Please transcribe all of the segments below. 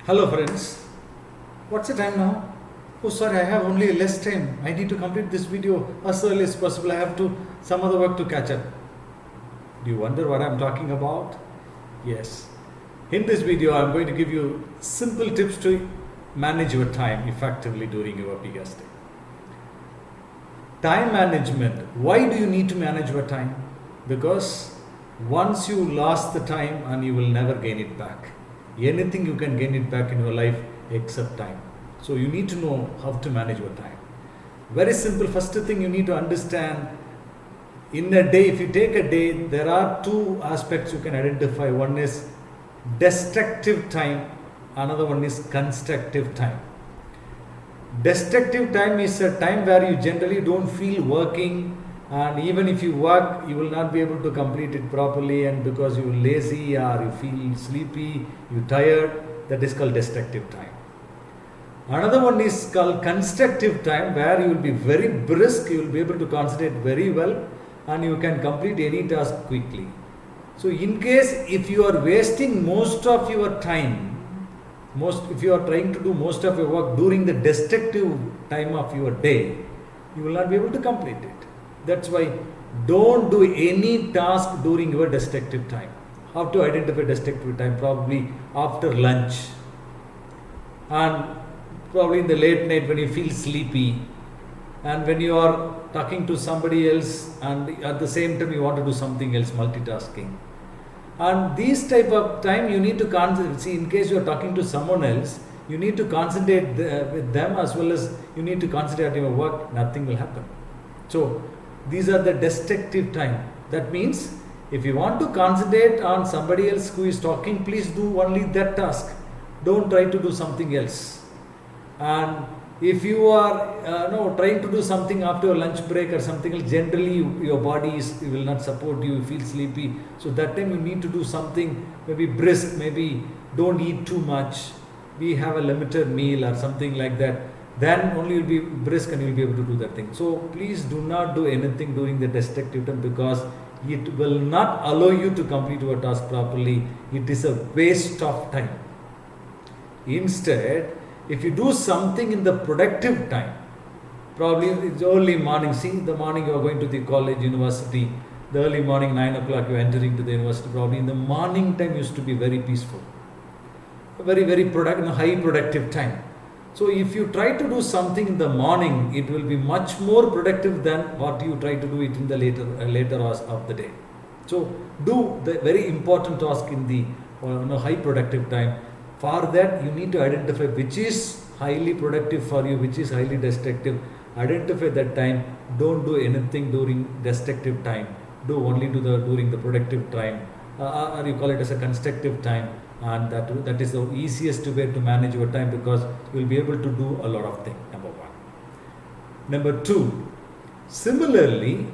Hello friends, what's the time now? Oh sorry, I have only less time. I need to complete this video as early as possible. I have to some other work to catch up. Do you wonder what I'm talking about? Yes. In this video, I'm going to give you simple tips to manage your time effectively during your biggest day. Time management. Why do you need to manage your time? Because once you lost the time and you will never gain it back. Anything you can gain it back in your life except time. So you need to know how to manage your time. Very simple. First thing you need to understand, in a day, if you take a day, there are two aspects you can identify. One is destructive time, another one is constructive time. Destructive time is a time where you generally don't feel working, and even if you work, you will not be able to complete it properly, and because you're lazy or you feel sleepy, you're tired, that is called destructive time. Another one is called constructive time, where you will be very brisk, you will be able to concentrate very well, and you can complete any task quickly. So in case if you are wasting most of your time, if you are trying to do most of your work during the destructive time of your day, you will not be able to complete it. That's why don't do any task during your destructive time. How to identify destructive time? Probably after lunch, and probably in the late night when you feel sleepy, and when you are talking to somebody else and at the same time you want to do something else, multitasking. And these type of time you need to concentrate. See, in case you are talking to someone else, you need to concentrate with them as well as you need to concentrate on your work. Nothing will happen. So these are the destructive time. That means if you want to concentrate on somebody else who is talking, please do only that task. Don't try to do something else. And if you are trying to do something after your lunch break or something else, generally your body will not support you, you feel sleepy. So that time you need to do something maybe brisk, maybe don't eat too much. We have a limited meal or something like that. Then only you'll be brisk and you'll be able to do that thing. So please do not do anything during the destructive time, because it will not allow you to complete your task properly. It is a waste of time. Instead, if you do something in the productive time, probably it's early morning. See, in the morning you are going to the college, university. The early morning, 9 o'clock, you are entering to the university. Probably in the morning time used to be very peaceful. Very, very high productive time. So if you try to do something in the morning, it will be much more productive than what you try to do it in the later hours of the day. So do the very important task in the high productive time. For that, you need to identify which is highly productive for you, which is highly destructive. Identify that time. Don't do anything during destructive time. Do only during the productive time, or you call it as a constructive time. And that is the easiest way to manage your time, because you will be able to do a lot of things. Number one. Number two, similarly,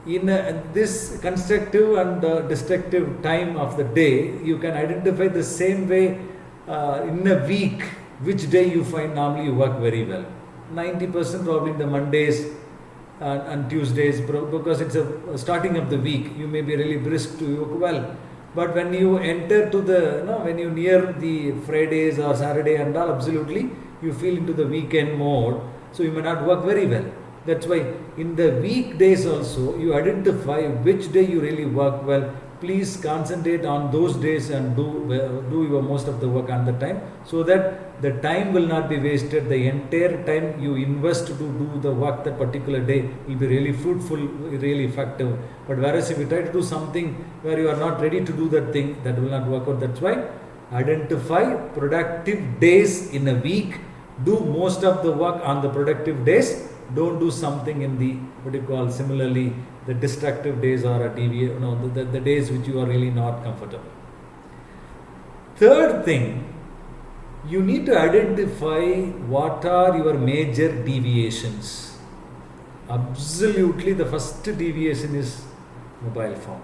in this constructive and destructive time of the day, you can identify the same way in a week, which day you find normally you work very well. 90% probably in the Mondays and Tuesdays, because it's a starting of the week, you may be really brisk to work well. But when you enter to when you near the Fridays or Saturday and all, absolutely, you feel into the weekend mode, so you may not work very well. That's why in the weekdays also, you identify which day you really work well. Please concentrate on those days and do your most of the work on the time, so that the time will not be wasted. The entire time you invest to do the work that particular day will be really fruitful, really effective. But whereas if you try to do something where you are not ready to do that thing, that will not work out. That's why identify productive days in a week. Do most of the work on the productive days. Don't do something in the what you call similarly the destructive days or the days which you are really not comfortable. Third thing, you need to identify what are your major deviations. Absolutely, the first deviation is mobile phone.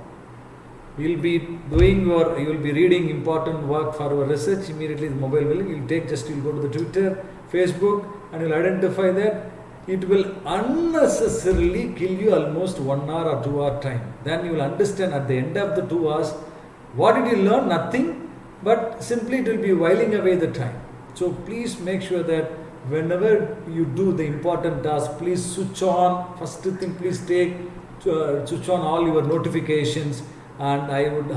You will be reading important work for your research. Immediately the mobile you'll go to the Twitter, Facebook, and you'll identify that it will unnecessarily kill you almost 1 hour or 2 hour time. Then you will understand at the end of the 2 hours, what did you learn? Nothing. but simply it will be whiling away the time. So please make sure that whenever you do the important task, please switch on. First thing, please switch on all your notifications, and I would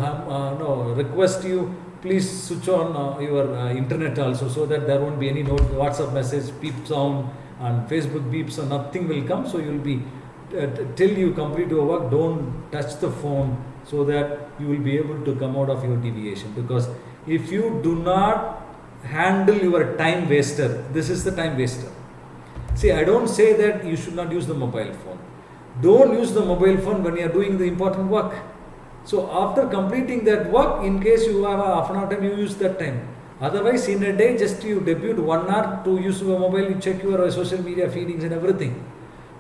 request you, please switch on your internet also, so that there won't be any WhatsApp message beep sound and Facebook beeps, so nothing will come. So you will be till you complete your work, don't touch the phone, so that you will be able to come out of your deviation. Because if you do not handle your time waster, this is the time waster. See, I don't say that you should not use the mobile phone. Don't use the mobile phone when you are doing the important work. So after completing that work, in case you have a half an hour time, you use that time. Otherwise, in a day, just you debut 1 hour to use your mobile, you check your social media feedings and everything.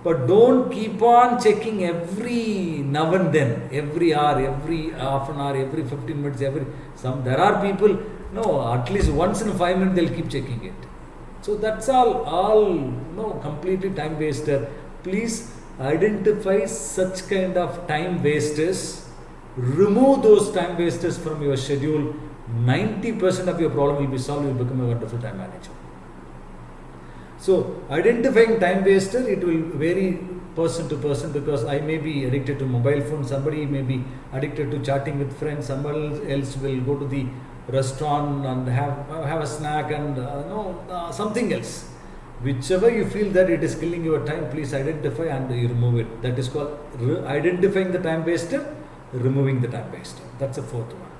But don't keep on checking every now and then, every hour, every half an hour, every 15 minutes, there are people, at least once in 5 minutes they'll keep checking it. So that's all completely time waster. Please identify such kind of time wasters. Remove those time wasters from your schedule. 90% of your problem will be solved. You will become a wonderful time manager. So identifying time waster, it will vary person to person, because I may be addicted to mobile phone, somebody may be addicted to chatting with friends, somebody else will go to the restaurant and have a snack and something else. Whichever you feel that it is killing your time, please identify and you remove it. That is called identifying the time waster, removing the time waster. That's the fourth one.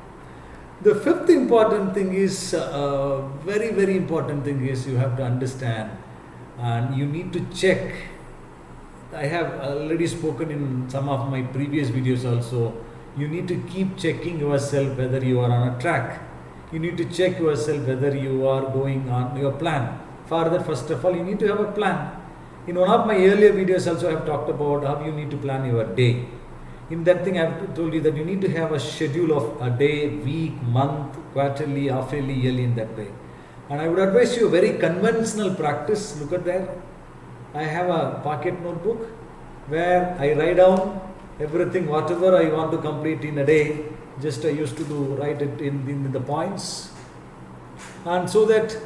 The fifth important thing is, very, very important thing is, you have to understand and you need to check. I have already spoken in some of my previous videos also. You need to keep checking yourself whether you are on a track. You need to check yourself whether you are going on your plan. For that, first of all, you need to have a plan. In one of my earlier videos also, I have talked about how you need to plan your day. In that thing, I have told you that you need to have a schedule of a day, week, month, quarterly, half-yearly, yearly, in that way. And I would advise you a very conventional practice. Look at that. I have a pocket notebook where I write down everything, whatever I want to complete in a day. Just I used to write it in the points. And so that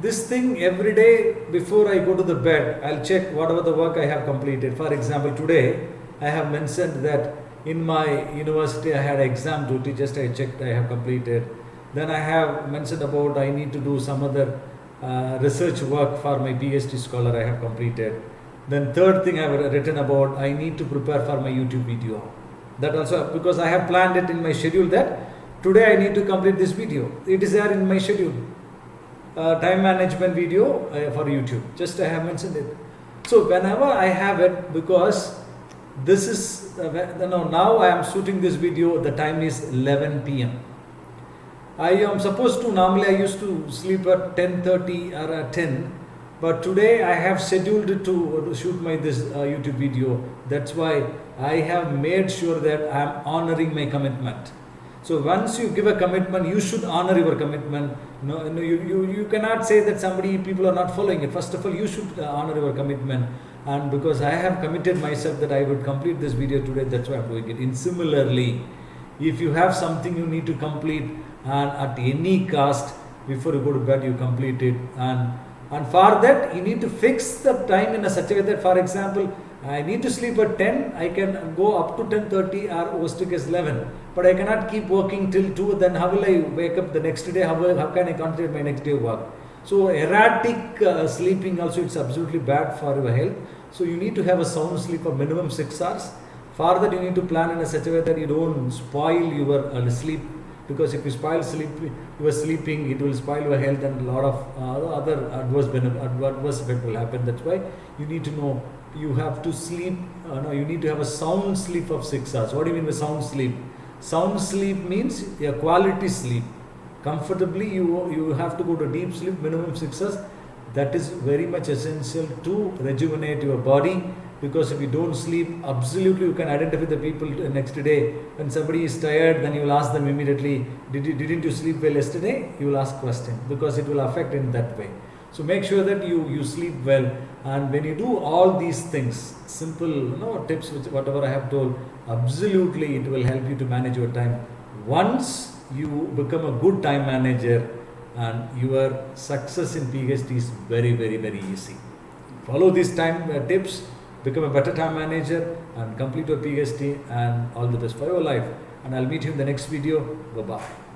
this thing every day before I go to the bed, I'll check whatever the work I have completed. For example, today I have mentioned that in my university I had exam duty, just I checked I have completed. Then I have mentioned about I need to do some other research work for my PhD scholar, I have completed. Then third thing I have written about, I need to prepare for my YouTube video. That also, because I have planned it in my schedule that today I need to complete this video. It is there in my schedule. Time management video for YouTube. Just I have mentioned it. So whenever I have it, because this is, now I am shooting this video, the time is 11 p.m. I am supposed to, normally I used to sleep at 10:30 or at 10, but today I have scheduled to shoot this YouTube video. That's why I have made sure that I am honoring my commitment. So once you give a commitment, you should honor your commitment. You cannot say that people are not following it. First of all, you should honor your commitment. And because I have committed myself that I would complete this video today, that's why I'm doing it. And similarly, if you have something you need to complete, and at any cost, before you go to bed, you complete it. And for that, you need to fix the time in such a way that, for example, I need to sleep at 10, I can go up to 10:30 or worst case 11. But I cannot keep working till 2, then how will I wake up the next day? How can I concentrate my next day work? So erratic sleeping also, it's absolutely bad for your health. So you need to have a sound sleep of minimum 6 hours. For that, you need to plan in such a way that you don't spoil your sleep. Because if you spoil your sleeping, it will spoil your health, and a lot of other adverse effect will happen. That's why you need to know you have to sleep. You need to have a sound sleep of 6 hours. What do you mean by sound sleep? Sound sleep means a quality sleep. Comfortably, you have to go to deep sleep, minimum 6 hours. That is very much essential to rejuvenate your body. Because if you don't sleep, absolutely you can identify the people next day. When somebody is tired, then you will ask them immediately, didn't you sleep well yesterday? You will ask question, because it will affect in that way. So make sure that you sleep well. And when you do all these things, simple tips, whatever I have told, absolutely it will help you to manage your time. Once you become a good time manager, and your success in PhD is very, very, very easy. Follow these time tips, become a better time manager, and complete your PhD, and all the best for your life. And I'll meet you in the next video. Bye-bye.